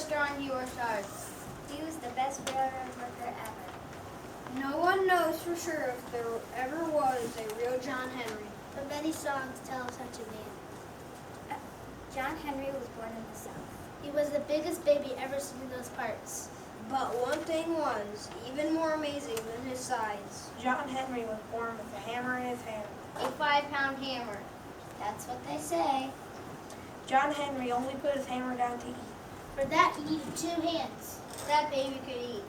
restaurant he worked hard. He was the best railroad worker ever. No one knows for sure if there ever was a real John Henry. But many songs tell of such a man. John Henry was born in the South. He was the biggest baby ever seen in those parts. But one thing was even more amazing than his size. John Henry was born with a hammer in his hand. A 5-pound hammer. That's what they say. John Henry only put his hammer down to eat. For that, he needed 2 hands. That baby could eat.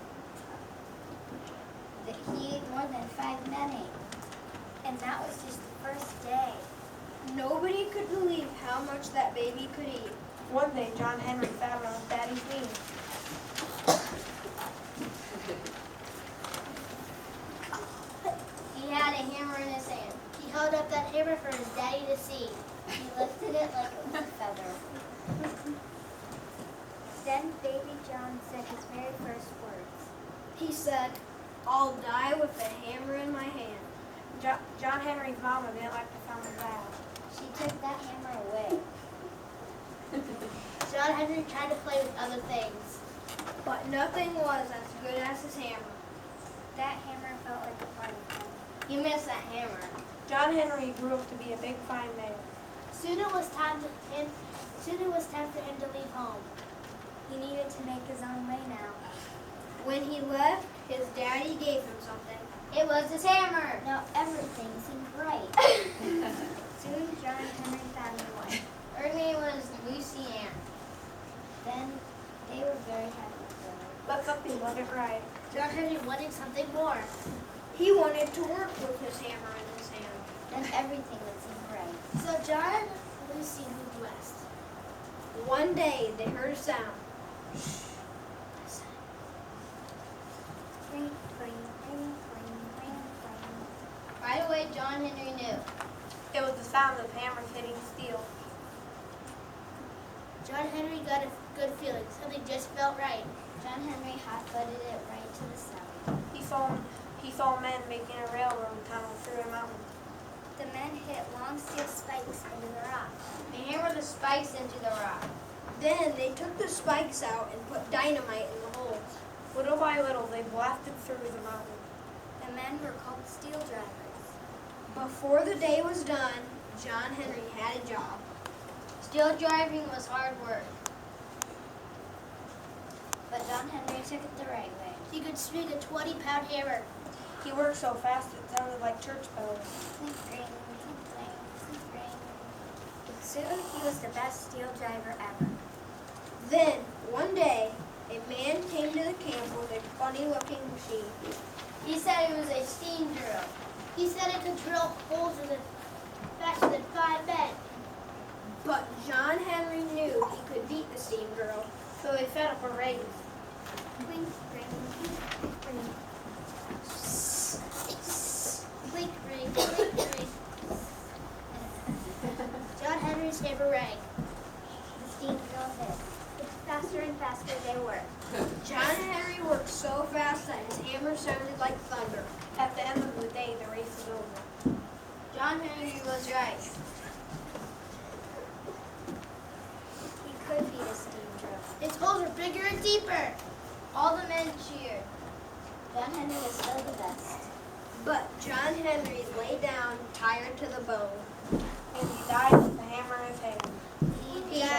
He ate more than 5 men ate. And that was just the first day. Nobody could believe how much that baby could eat. One day, John Henry found on his daddy's knee. He had a hammer in his hand. He held up that hammer for his daddy to see. He lifted it like it was a feather. Then baby John said his very first words. He said, "I'll die with a hammer in my hand." John Henry's mama didn't like the sound of that. She took that hammer away. John Henry tried to play with other things. But nothing was as good as his hammer. That hammer felt like a party gun. He missed that hammer. John Henry grew up to be a big, fine man. Soon it was time for him to leave home. He needed to make his own way now. When he left, his daddy gave him something. It was his hammer. Now everything seemed right. Soon John Henry found a wife. Her name was Lucy Ann. Then they were very happy together. But something wasn't right. John Henry wanted something more. He wanted to work with his hammer in his hand. Then everything would seem right. So John and Lucy moved west. One day, they heard a sound. Ring, ring, ring, ring, ring, ring. Right away, John Henry knew. It was the sound of hammers hitting steel. John Henry got a good feeling. Something just felt right. John Henry hot-butted it right to the south. He saw men making a railroad tunnel through a mountain. The men hit long steel spikes into the rock. They hammered the spikes into the rock. Then they took the spikes out and put dynamite in the holes. Little by little, they blasted through the mountain. The men were called steel drivers. Before the day was done, John Henry had a job. Steel driving was hard work. But John Henry took it the right way. He could swing a 20-pound hammer. He worked so fast it sounded like church bells. Clink, ring, clink, clink, clink, ring. Soon he was the best steel driver ever. Then, one day, a man came to the camp with a funny-looking machine. He said it was a steam drill. He said it could drill holes in it faster than 5 men. But John Henry knew he could beat the steam drill. So they set up a race. Clink, ring, clink, ring. Clink, ring, clink, ring. John Henry's hammer rang. The steam drill hit. Faster and faster they worked. John Henry worked so fast that his hammer sounded like thunder. At the end of the day, the race was over. John Henry was right. He could beat a steam drill. Its holes were bigger and deeper. All the men cheered. John Henry was still the best. But John Henry lay down, tired to the bone. And he died with the hammer in his hand. He died.